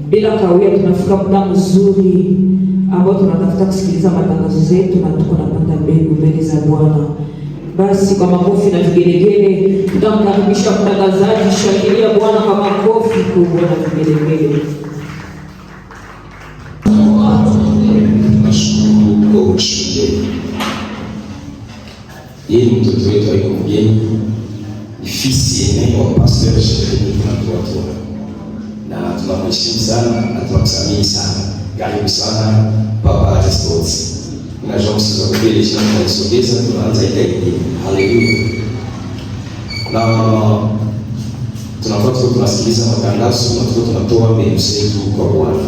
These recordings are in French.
Bila kawia tunafika muda mzuri ambao tunatafuta kusikiliza matangazo zetu na tuko napata mbegu mbele za Bwana. Basi kwa makofi na vigelegele tutamkaribisha mtangazaji. Shangilia Bwana kwa makofi kubwa na vigelegele. Tunashukuru kwa ushindi. Yeye ni mtoto wetu aliko mgeni, ni fisi yenyewe wa Pastor Shepherd tunatoa. Na tunamheshimu sana na tunamsamehe sana. Karibu sana Papa Aristotle. Na Jean za kubele shina tunasogeza tunaanza ile. Haleluya. Na tunafuata tunasikiliza matangazo na tunatoa mbegu zetu kwa Bwana.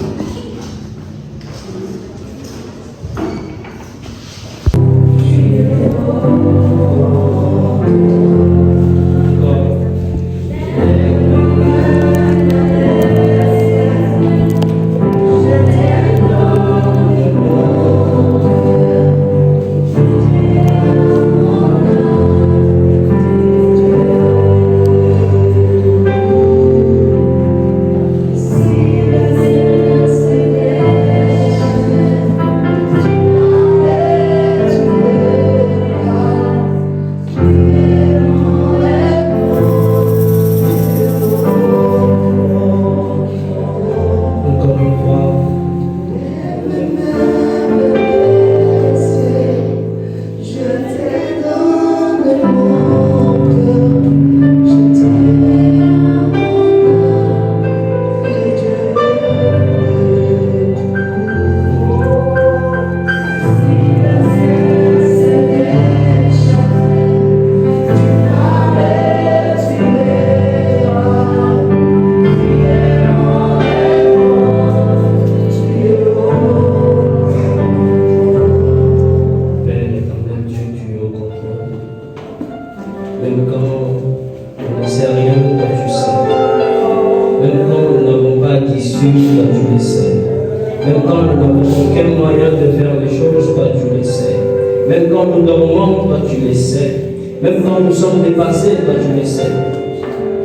Même quand nous sommes dépassés, toi tu le sais.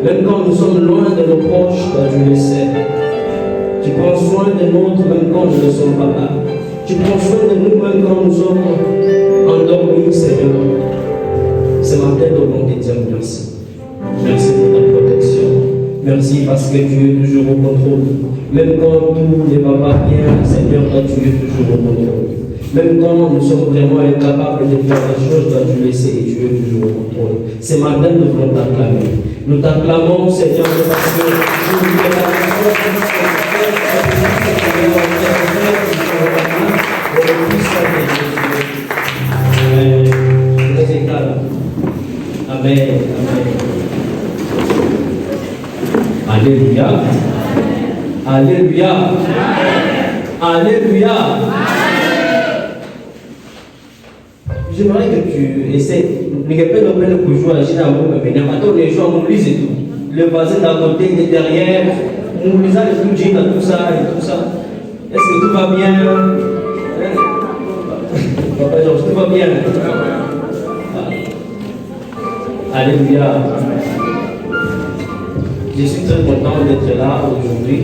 Même quand nous sommes loin de nos proches, toi tu le sais. Tu prends soin de nôtres même quand nous ne sommes pas là. Tu prends soin de nous même quand nous sommes endormis, Seigneur. Ce matin, nous voulons te dire merci. Merci pour ta protection. Merci parce que tu es toujours au contrôle. Même quand tout ne va pas bien, Seigneur, toi tu es toujours au contrôle. Même quand nous sommes vraiment incapables de faire les choses, toi tu le sais et tu es toujours au contrôle. Ce matin, nous voulons t'acclamer. Nous t'acclamons, Seigneur, parce que tu nous fais la Amen. Alléluia. Alléluia. Alléluia. J'aimerais que tu essaies. Les gars ne peuvent pas jouer à Gina, mais maintenant les gens mobilisent et tout. Le voisin d'à côté, de derrière, mobilisant les tout Gina, tout ça et tout ça. Est-ce que tout va bien? Papa Georges, tout va bien? Alléluia. Je suis très content d'être là aujourd'hui.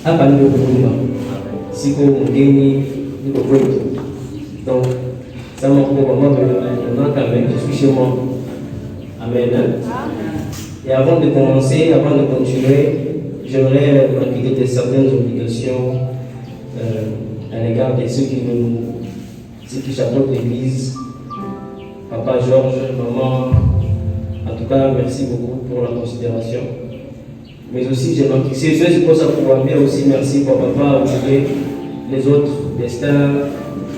À Banyo-Boumba, Siko Mungeni, donc, ça m'a pris vraiment quand même, je suis chez moi. Amen. Et avant de commencer, avant de continuer, j'aimerais m'acquitter de certaines obligations à l'égard de ceux qui chapeautent l'église. Papa Georges, maman, en tout cas, merci beaucoup pour la considération. Mais aussi, c'est pour ça pour dire aussi merci pour papa, Olivier, les autres, Destin,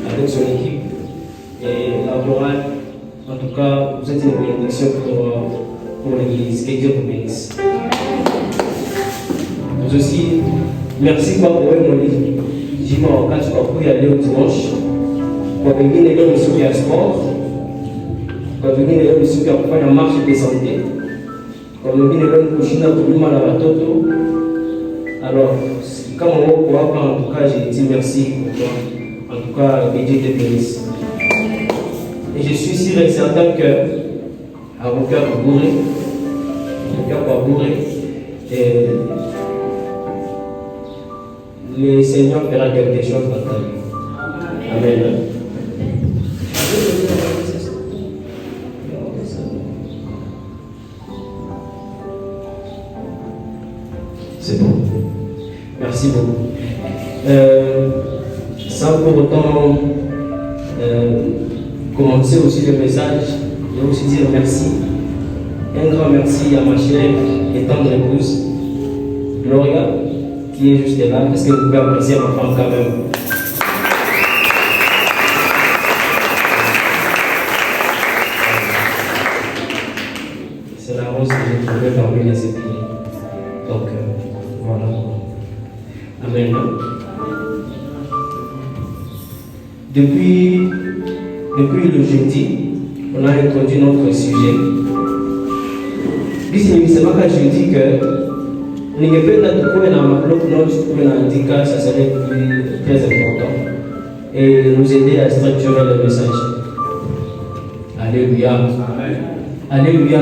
avec son équipe, et la chorale. En tout cas, vous êtes une bénédiction pour l'église. Que Dieu vous bénisse. Vous aussi, merci pour vous, mon livre. J'y vais en cas, pour y aller au dimanche. Pour venir les gens qui sont à sport. Pour venir les gens qui sont à faire la marche de santé. Pour venir les gens qui sont à faire la batoto. Alors, quand on va pouvoir prendre, en tout cas, j'ai dit merci pour toi. En tout cas, que Dieu te bénisse. Et je suis sûr et certain que, à vos cœurs bourrés, Et le Seigneur fera quelque chose dans ta vie. Amen. C'est bon. Merci beaucoup. Sans pour autant commencer aussi le message, je vais aussi dire merci. Un grand merci à ma chère et tendre épouse, Gloria, qui est juste là. Est-ce que vous pouvez apprécier ma femme quand même? C'est la rose que j'ai trouvée parmi les épines. Donc, voilà. Amen. Depuis le jeudi, on a introduit notre sujet. Ici, c'est pas que je dis que nous ne pouvons pas dans ma bloc note, ça serait très important et nous aider à structurer le message. Alléluia. Amen. Alléluia.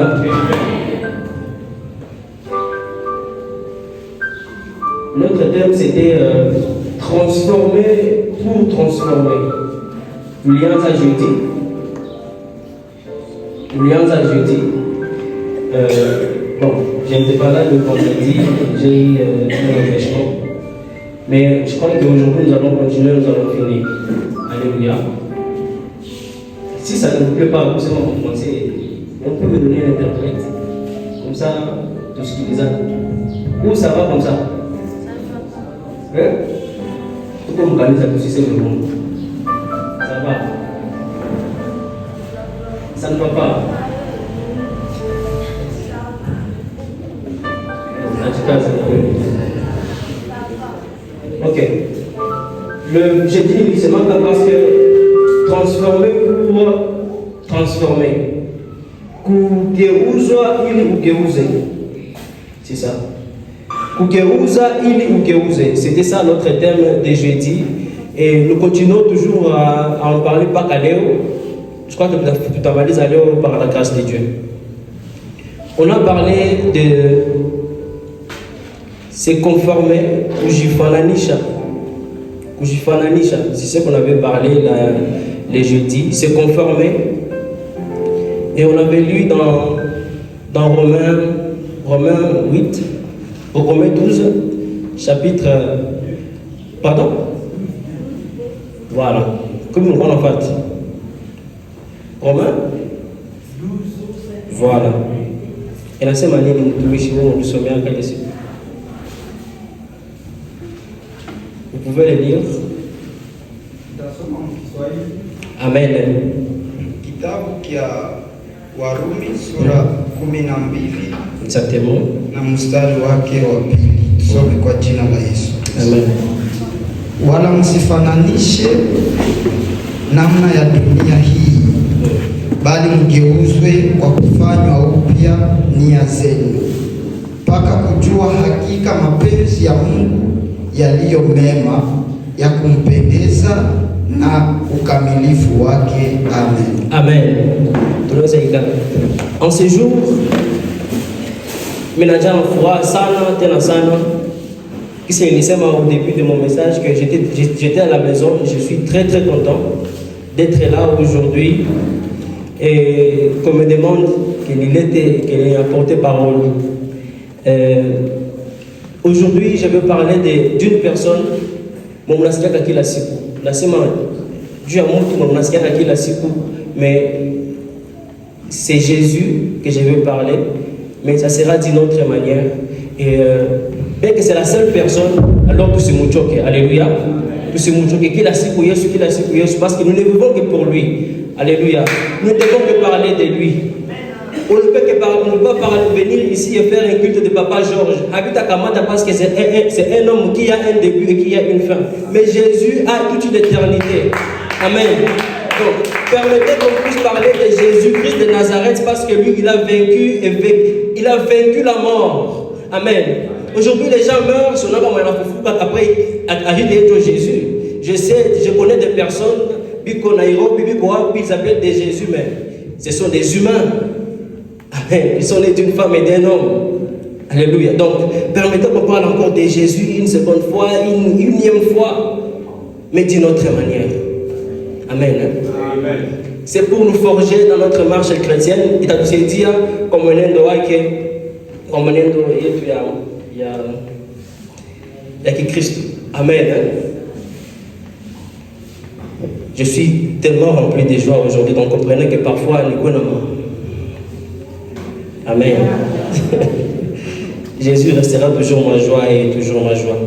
Notre thème c'était transformer pour transformer. William a jeudi. Bon, je n'étais pas là le vendredi, j'ai eu un empêchement. Mais je crois qu'aujourd'hui nous allons continuer, nous allons finir. Alléluia. Si ça ne vous plaît pas, vous savez, on va commencer. On peut me donner un interprète. Comme ça, tout ce qui est là. Ou ça va comme ça? Hein? Tout comme gagner ça, c'est le monde. Ça va. Ça ne va pas. Ok. J'ai dit seulement parce que transformer pour transformer. Kugeuzwa ili ugeuze. C'est ça. Kugeuza ili ugeuze. C'était ça notre thème de jeudi. Et nous continuons toujours à en parler par Caléo. Je crois que tout a valise à Léo par la grâce de Dieu. On a parlé de se conformer kujifananisha. Kujifananisha, c'est ce qu'on avait parlé les jeudis. Se conformer. Et on avait lu dans Romains 8, au Romains 12, chapitre. Pardon? Voilà. Comme nous en fait. Romains 12. Voilà. Et la semaine dernière, nous sommes à quel ici? Vous pouvez le lire. Amen. Kitabu kia Warumi sura 12 Exactement. na mstari wake wa pili. Tusome kwa jina la Yesu. Amen. Wala msifananishe namna ya dunia hii, bali mgeuzwe kwa kufanywa upya nia zenu, mpaka kujua hakika mapenzi ya Mungu yaliyo mema, ya kumpendeza na ukamilifu wake. Amen. Amen. En ce jour, Ménadia Mfoua, Sana, Tena Sana, qui s'est laissé au début de mon message que j'étais à la maison. Je suis très très content d'être là aujourd'hui et qu'on me demande qu'il ait apporté parole. Aujourd'hui, je vais parler d'une personne, mon monastique à qui la sikou. La semaine, Dieu a montré mon monastique à qui la sikou, mais c'est Jésus que je vais parler, mais ça sera d'une autre manière. Et bien que c'est la seule personne, alors tout ce mouchoke, alléluia, tout ce mouchoke qui la sikou Yesu, parce que nous ne vivons que pour lui, alléluia. Nous ne devons que parler de lui. On ne peut pas venir ici et faire un culte de Papa Georges. Habite à Kamata parce que c'est un homme qui a un début et qui a une fin. Mais Jésus a toute une éternité. Amen. Donc, permettez qu'on puisse parler de Jésus-Christ de Nazareth parce que lui, il a vaincu la mort. Amen. Aujourd'hui, les gens meurent, après Jésus. Je connais des personnes, ils appellent des Jésus, mais ce sont des humains. Amen. Ils sont nés d'une femme et d'un homme. Alléluia. Donc, permettez qu'on parle encore de Jésus une seconde fois, une unième fois, mais d'une autre manière. Amen. Amen. C'est pour nous forger dans notre marche chrétienne. Et tu sais dire, comme on est il y a qui Christ. Amen. Je suis tellement rempli de joie aujourd'hui, donc comprenez que parfois, nous connaissons. Amen. Jésus restera toujours ma joie et toujours ma joie.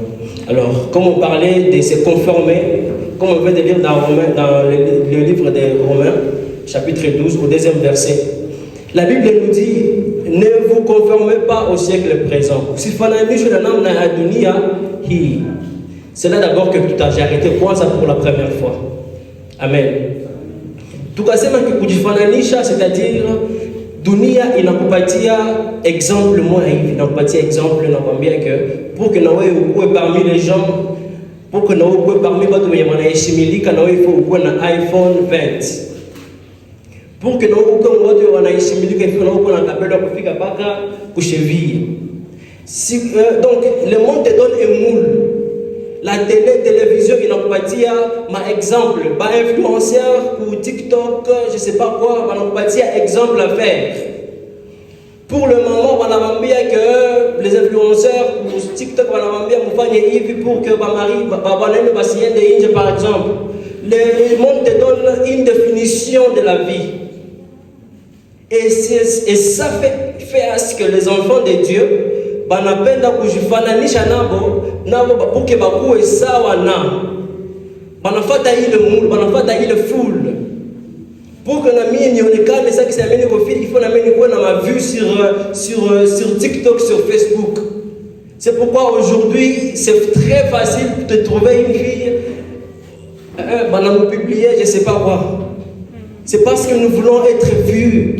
Alors, comme on parlait de se conformer, comme on vient de lire dans le livre des Romains, chapitre 12, au 2e verset, la Bible nous dit, ne vous conformez pas au siècle présent. C'est là d'abord que j'ai arrêté quoi ça pour la première fois. Amen. Tout cas, c'est-à-dire, dunia inakupatia exemple moi hivi, inakupatia exemple nakwambia que pour que nawe ukue parmi les gens, pour que nawe ukue parmi watu wenye wanaheshimilika, nawe ifo ukue na iPhone 20. Pour que nawe ukue watu wanaheshimilika, ifo nawe ukue na kabelo kufika mpaka kucheville. Donc le monde te donne un moule. La télévision inakupatia ma exemple, ba influenceur pour TikTok, je sais pas quoi, inakupatia exemple à faire. Pour le moment, on a envie que les influenceurs pour TikTok, on a envie de faire hivi pour que ma mari va signer des inges par exemple. Le monde te donne une définition de la vie. Et ça fait à ce que les enfants de Dieu banapenda kujifananisha nabo pour que bakuwe sawa na banafata ile moule, banafata ile foule pour que na mimi nionekane ça qui s'amène au fil, il faut na mimi kuwa na ma vue sur TikTok, sur Facebook. C'est pourquoi aujourd'hui c'est très facile de trouver une fille banamo publier je sais pas quoi. C'est parce que nous voulons être vus.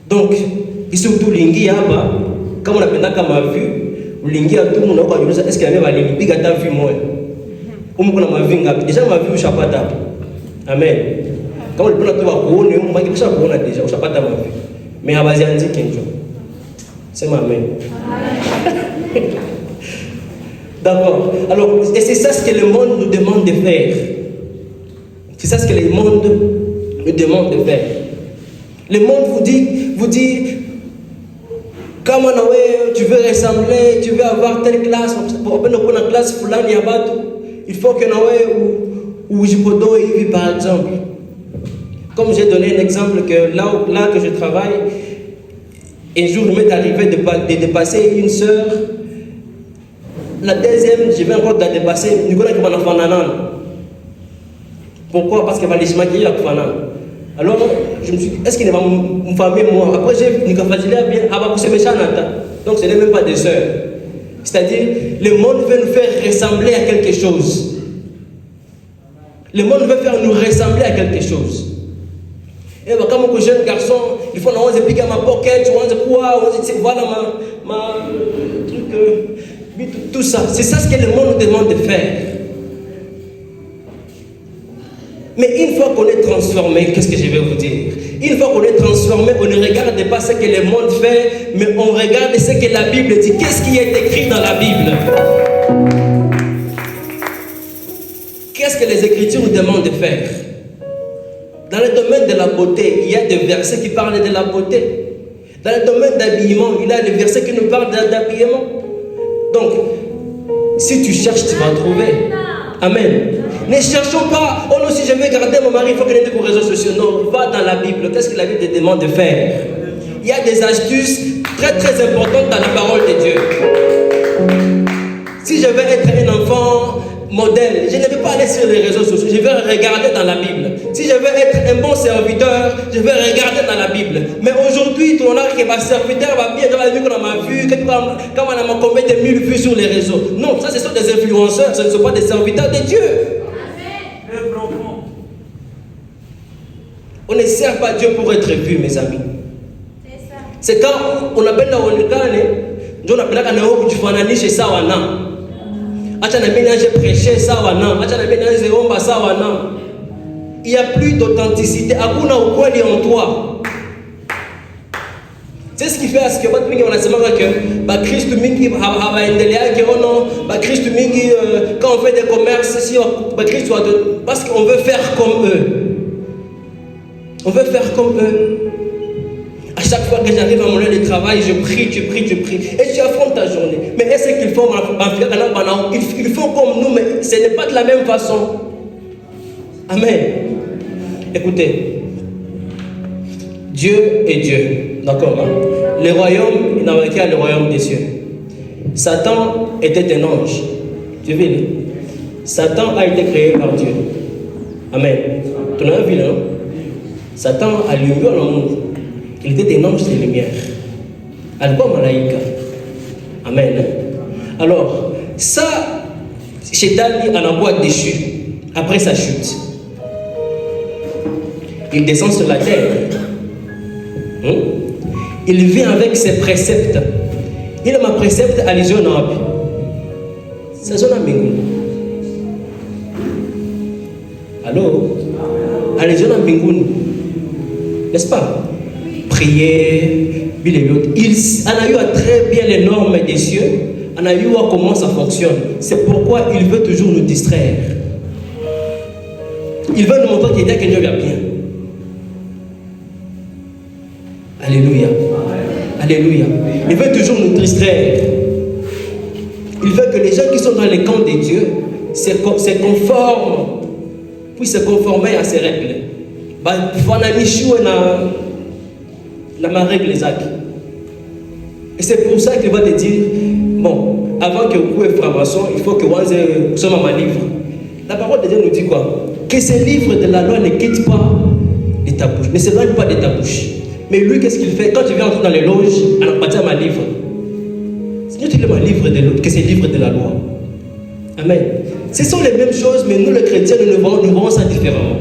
Donc surtout lingi hapa kama unapenda kama vue ulingia tu mna kwa juliza est-ce que la même alinipiga ta vue moja umu kuna mavi ngapi deja mavi ushapata hapo. Amen. Kama ulipenda tu wakuone umu maki kisha kuona deja ushapata mavi mais abazianzike njo sema amen. D'accord. Alors et c'est ça ce que le monde nous demande de faire. C'est ça ce que le monde nous demande de faire. Le monde vous dit comme tu veux ressembler, tu veux avoir telle classe, pour une classe fulani ya batu, il faut que ou jipodo hivi par exemple. Comme j'ai donné un exemple que là que je travaille, un jour il m'est arrivé de dépasser une sœur. La deuxième, je vais encore la dépasser. Nous connaissons que mon enfant. Pourquoi? Parce qu'elle va les maquiller la fanane. Alors, je me suis dit, est-ce qu'il va me famille moi? Après, j'ai dit, donc ce n'est même pas des sœurs. C'est-à-dire, le monde veut nous faire ressembler à quelque chose. Le monde veut faire nous ressembler à quelque chose. Et comme un jeune garçon, il faut que piquer ma pocket, voilà ma truc, tout ça. C'est ça ce que le monde nous demande de faire. Mais une fois qu'on est transformé, qu'est-ce que je vais vous dire? Une fois qu'on est transformé, on ne regarde pas ce que le monde fait, mais on regarde ce que la Bible dit. Qu'est-ce qui est écrit dans la Bible? Qu'est-ce que les Écritures nous demandent de faire? Dans le domaine de la beauté, il y a des versets qui parlent de la beauté. Dans le domaine d'habillement, il y a des versets qui nous parlent d'habillement. Donc, si tu cherches, tu vas trouver. Amen. Ne cherchons pas, oh non, si je vais garder mon mari, il faut qu'il ait des réseaux sociaux. Non, va dans la Bible. Qu'est-ce que la Bible te demande de faire? Il y a des astuces très très importantes dans la parole de Dieu. Si je veux être un enfant modèle, je ne vais pas aller sur les réseaux sociaux, je vais regarder dans la Bible. Si je veux être un bon serviteur, je vais regarder dans la Bible. Mais aujourd'hui, tout le monde a que ma serviteur va bien, dans la vie qu'on a vu, comme on a combien de 1000 vues sur les réseaux. Non, ça ce sont des influenceurs, ce ne sont pas des serviteurs de Dieu. On ne sert pas Dieu pour être vu, mes amis. C'est quand on appelle la onekane, on appelle la nao kujifananisha sawa na. Acha na mimi nanje prêcher sawa na, acha na mimi nanje omba sawa na. Il y a plus d'authenticité, hakuna ukweli en toi. C'est ce qui fait à ce que quand Christ mingi quand on fait des commerces, si Christ parce qu'on veut faire comme eux. On veut faire comme eux. À chaque fois que j'arrive à mon lieu de travail, je prie. Et tu affrontes ta journée. Mais est-ce qu'ils font ils font comme nous, mais ce n'est pas de la même façon. Amen. Écoutez. Dieu est Dieu. D'accord, hein? Le royaume, il n'a pas qu'à le royaume des cieux. Satan était un ange. Tu vois, Satan a été créé par Dieu. Amen. Tu l'as vu, non? Satan a lumière dans le monde. Il était un ange de lumière. Algo malaïka. Amen. Alors, ça, Chétani en a boîte déchu après sa chute. Il descend sur la terre. Il vient avec ses préceptes. Il a ma précepte à l'isio nabi. C'est son ami. Allô? À l'isio nabi. N'est-ce pas? Prier, il a eu à très bien les normes des cieux. On a eu à comment ça fonctionne. C'est pourquoi il veut toujours nous distraire. Il veut nous montrer qu'il y a quelque chose de bien. Alléluia. Alléluia. Il veut toujours nous distraire. Il veut que les gens qui sont dans les camps de Dieu se conforment, puissent se conformer à ses règles. Et c'est pour ça qu'il va te dire, bon, avant que vous ayez franc-maçon, il faut que vous soyez un livre. La parole de Dieu nous dit quoi? Que ces livres de la loi ne quittent pas de ta bouche, ne s'éloignent pas de ta bouche. Mais lui, qu'est-ce qu'il fait? Quand tu viens entrer dans les loges, alors pas dire ma livre. Seigneur, tu lis ma livre que c'est livre de la loi. Amen. Ce sont les mêmes choses, mais nous, les chrétiens, nous voyons ça différemment.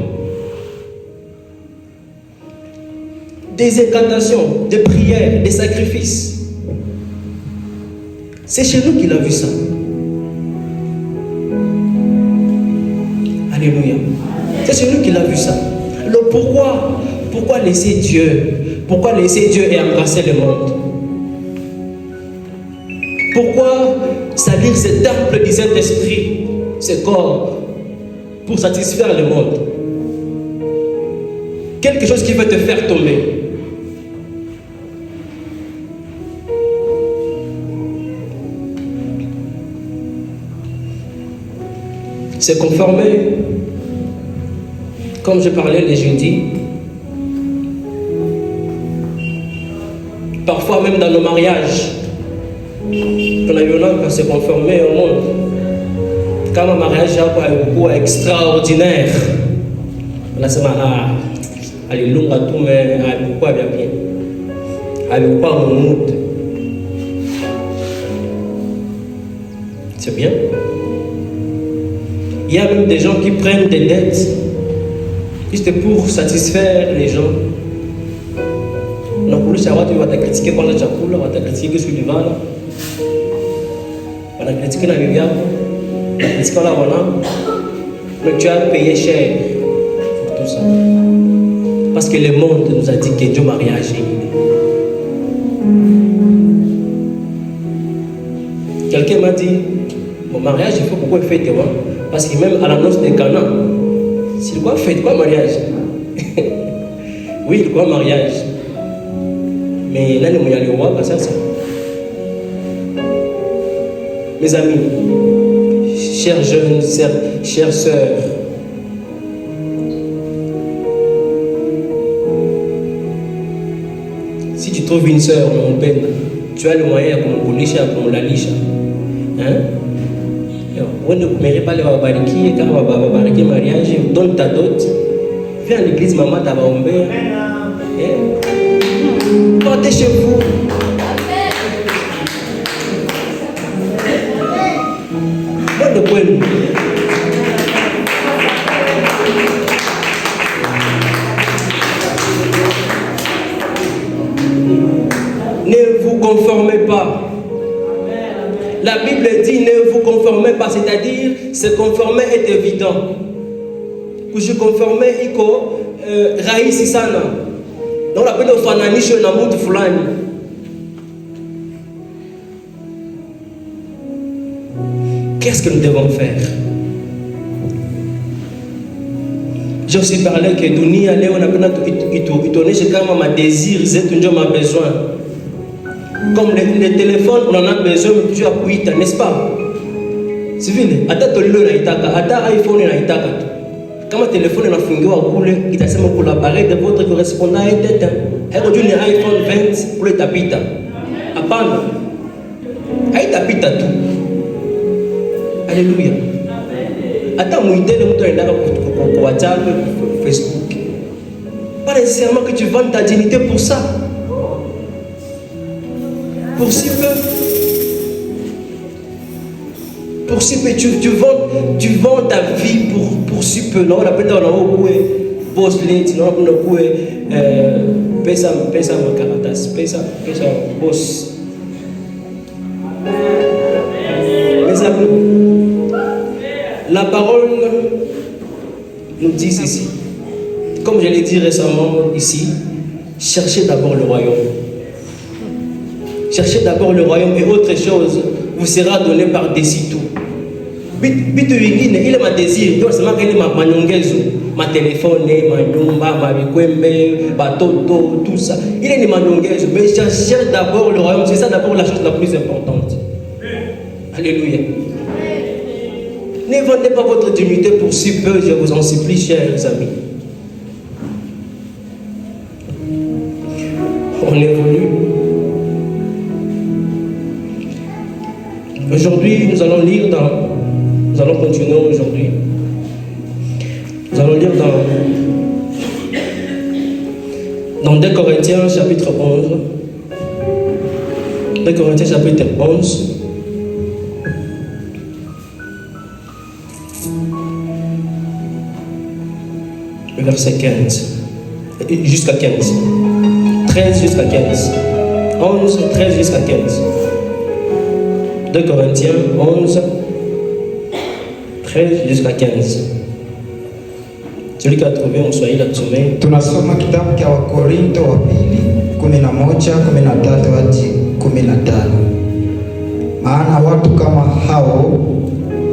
Des incantations, des prières, des sacrifices. C'est chez nous qu'il a vu ça. Alléluia. C'est chez nous qu'il a vu ça. Alors pourquoi laisser Dieu? Pourquoi laisser Dieu et embrasser le monde? Pourquoi salir ce temple du Saint-Esprit, ce corps, pour satisfaire le monde? Quelque chose qui va te faire tomber. Se conformer, comme je parlais les jeudis, parfois même dans nos mariages, on a eu l'homme à se conformer au monde. Quand un mariage est beaucoup extraordinaire, on a dit, allez, l'on a tout, mais pourquoi bien bien? Allez, pas mon mood. C'est bien. Il y a même des gens qui prennent des dettes juste pour satisfaire les gens. On a voulu savoir, tu vas te critiquer quand tu as coulé, on va te critiquer sur le vent. On a critiqué la rivière, on a critiqué la vente. Mais tu as payé cher pour tout ça. Parce que le monde nous a dit que Dieu mariage est né. Quelqu'un m'a dit, mon mariage, il faut pourquoi fêter. Parce que même à la noce de Cana, c'est quoi fête, quoi mariage? Oui, quoi mariage? Mais là, nous y allons voir, parce que ça. Mes amis, chers jeunes, chères sœurs, si tu trouves une sœur, mon père, tu as le moyen de la licher. Hein? On ne mérite pas les babariki, quand on va babariki mariage, donne ta dot, viens à l'église, maman, t'as baombé. Partez chez vous. Bonne de point. Ne vous conformez pas. La Bible dit ne vous conformez pas, c'est-à-dire se conformer est évident. Kujikonformer iko rahisi sana. Donc la Bible fananisho na mtu fulani. Qu'est-ce que nous devons faire? J'ai aussi parlé que dunia leo napenda ituoneshe kama madésir zetu ndio mabesoin. Comme les téléphones, on en a besoin tu as kuita, n'est-ce pas? C'est vile, hata tolilo inaitaka, hata iPhone inaitaka tu. Kama telefone inafungiwa kule, itasema kula barre de votre correspondant est éteint. Haiko juu ni iPhone 20 kule itapita. Hapana. Haitapita tu. Alléluia. Hata muitele mtu anaenda kwa WhatsApp, Facebook. Pas nécessairement que tu vendes ta dignité pour ça. Pour si peu. Pour si peu, tu vends ta vie pour si peu. Non, on appelle dans le boss late, non, on appelle pesa makaratas, pesa boss. Mes amis, la parole nous dit ceci. Comme je l'ai dit récemment ici, cherchez d'abord le royaume. Cherchez d'abord le royaume et autre chose vous sera donné par-dessus tout. Bitu vingine ile madésir ndio nasema ile manyongezo, ma téléphone, ma nyumba, ma bikwembe, batoto, tout ça. Il est manyongezo, mais cherchez d'abord le royaume, c'est ça d'abord la chose la plus importante. Alléluia. Ne vendez pas votre dignité pour si peu, je vous en supplie, chers amis. On évolue. Aujourd'hui, nous allons continuer aujourd'hui. Nous allons lire dans 2 Corinthiens chapitre 11. 2 Corinthiens chapitre 11. Verset 15. Jusqu'à 15. 13 jusqu'à 15. 11, 13 jusqu'à 15. 2 Corinthiens 11, 13 jusqu'à 15. Celui qui a trouvé en Swahili atusomee. Tunasoma kitabu cha Wakorinto wa pili 11:13 hadi 15. Maana watu kama hao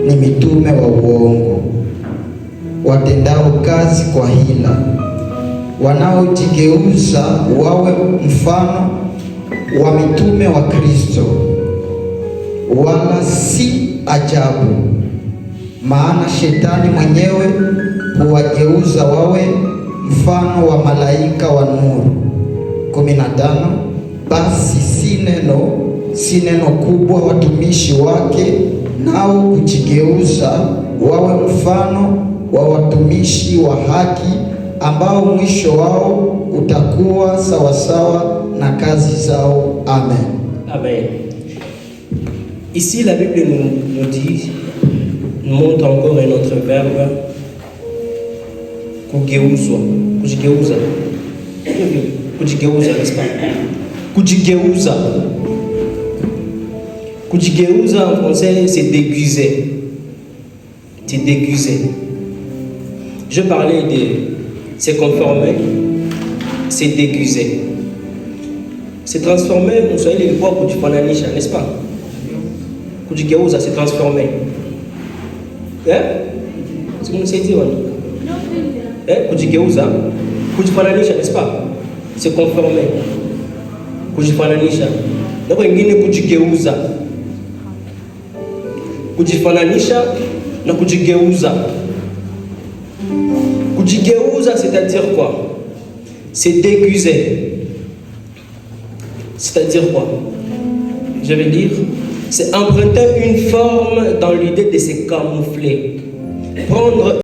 ni mitume wa uongo, watendao kazi kwa hila, wanaojigeuza wawe mfano wa mitume wa Kristo. Wala si ajabu, maana shetani mwenyewe huwageuza wawe mfano wa malaika wa nuru. 15. Basi si neno kubwa watumishi wake nao kujigeuza wawe mfano wa watumishi wa haki, ambao mwisho wao utakuwa sawasawa na kazi zao. Amen. Amen. Ici, la Bible nous dit, nous montre encore un autre verbe, kujigeuza, n'est-ce pas? Kujigeuza. Kujigeuza en français, c'est déguiser. C'est déguiser. Je parlais de se conformer, c'est déguiser. Se transformer, vous savez, les voix pour du pananisha, n'est-ce pas? Kujigeuza, c'est transformer. Hein? C'est ce que vous dit, hein? Kujigeuza, kujifananisha, n'est-ce pas? Se conformer. Kujifananisha. Donc, il y a kujigeuza. Kujifananisha na kujigeuza. Kujigeuza, c'est-à-dire quoi? C'est déguiser. C'est-à-dire quoi? Je vais dire, c'est emprunter une forme dans l'idée de se camoufler. Prendre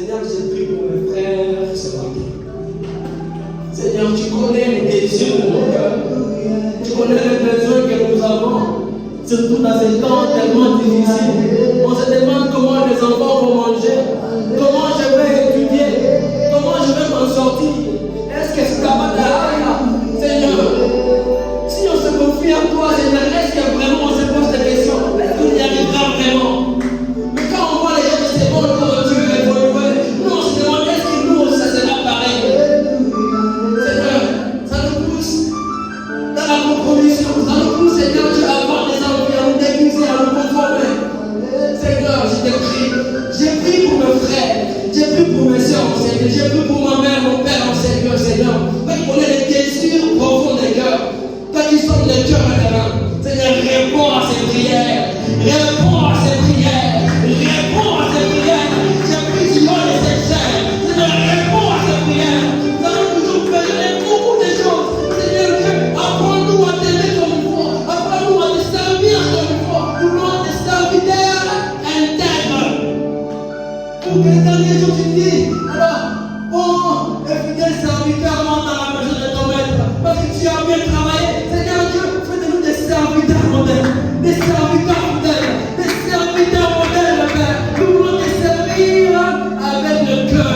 Seigneur, j'ai pris pour mes frères ce matin. Seigneur, tu connais les désirs de mon cœur. Tu connais les besoins que nous avons, surtout dans ces temps tellement difficiles. On se demande comment les enfants vont manger, comment je vais étudier, comment je vais m'en sortir. Est-ce que c'est capable de Seigneur, si on se confie à toi, Seigneur, est-ce que vraiment on se pose des questions? Est-ce qu'on y arrivera vraiment? Mais quand on voit les gens de ces bons pour Dieu évoluer, nous on se demande est-ce que nous ça sera pareil? Seigneur, ça nous pousse dans la compromission, ça nous pousse, Seigneur, à avoir des envies, à nous déguiser, à nous conformer. Seigneur, je te prie, j'ai pris pour mes frères, j'ai pris pour mes soeurs, Seigneur, j'ai pris pour ma mère, mon père, Seigneur, Seigneur. Toi qui connais les désirs profonds des cœurs, toi qui sonnes les cœurs à la main, Seigneur, réponds à ces prières, réponds à ces prières, réponds à ces prières. J'ai pris du mal et cette chair, Seigneur, réponds à ces prières. Nous allons toujours faire beaucoup de choses. Seigneur Dieu, apprends-nous à t'aimer comme il faut, apprends-nous à te servir comme il faut. Nous voulons des serviteurs intègres. Pour que les derniers jours tu dis, alors, bon, et fidèle serviteur, monte dans la maison de ton maître, parce que tu as bien travaillé. Seigneur Dieu, fais de nous des serviteurs modèles, des serviteurs modèles, des serviteurs modèles, Père. Nous voulons te servir avec le cœur.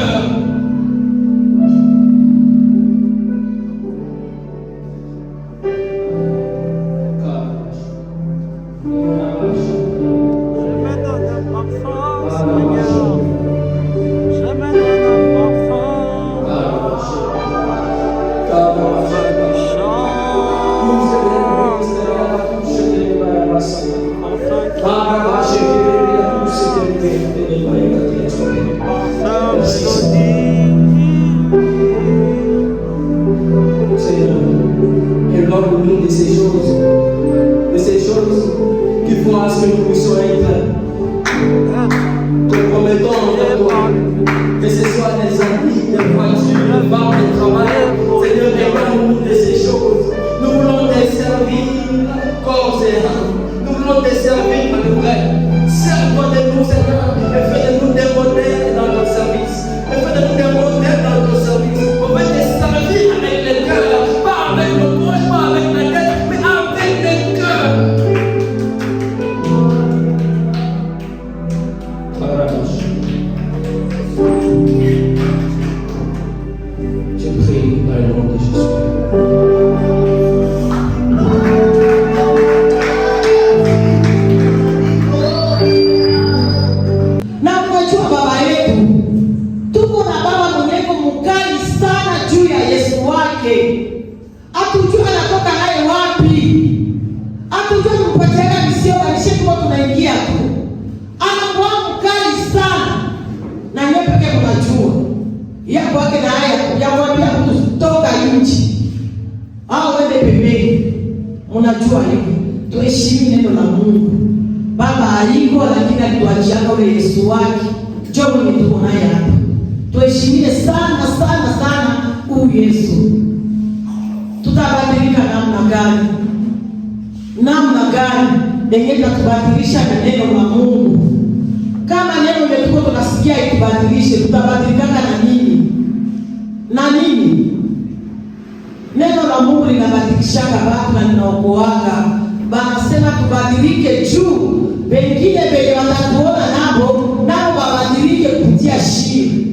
Éloigne-nous de ces choses qui font à ce que nous puissions être compromettants envers toi. Que ce soit des amis, des voitures, des femmes, des travail. Seigneur, éloigne-nous de ces choses. Nous voulons te servir corps et âme. Nous voulons te servir à peu près. Serve-toi de nous, Seigneur, et fais de nous des modèles dans notre service. Et fais de nous des modèles dans notre service. On veut te servir avec le cœur, pas avec le poche, pas avec la tête, mais avec le cœur. Je prie dans le nom de Jésus. Hatujua anatoka naye wapi, hatujua mpatiana misio balishe tuko tunaingia tu. Anakuwa mkali sana, na nyewe pekee mnajua yako wake na haya ya kuambia kutoka nchi au wende pembeni. Mnajua hivi, tuheshimu neno la Mungu. Baba aliko, lakini alituachiaka ule Yesu wake, njoo mwenye tuko naye hapa. Tuheshimie sana sana sana huyu Yesu. Tutabadilika namna gani? Namna gani? Ndio tutubadilisha na neno la Mungu. Kama neno letuko tunasikia itubadilishe, tutabadilika na nini? Na nini? Neno la Mungu linabadilisha watu na linaokoaka. Banasema tubadilike juu, wengine wenye watatuona nao babadilike kupitia shii.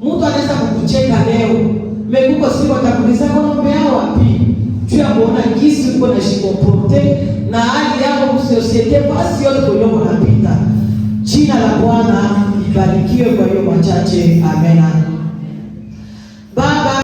Mtu anaweza kukucheka leo, mekuko siku atakuuliza kwa ng'ombe yao wapi? Tu ya kuona kisi uko na shikomporte na hali yako kusosiete basi yote kwa unapita. Jina la Bwana libarikiwe kwa hiyo machache. Amen. Baba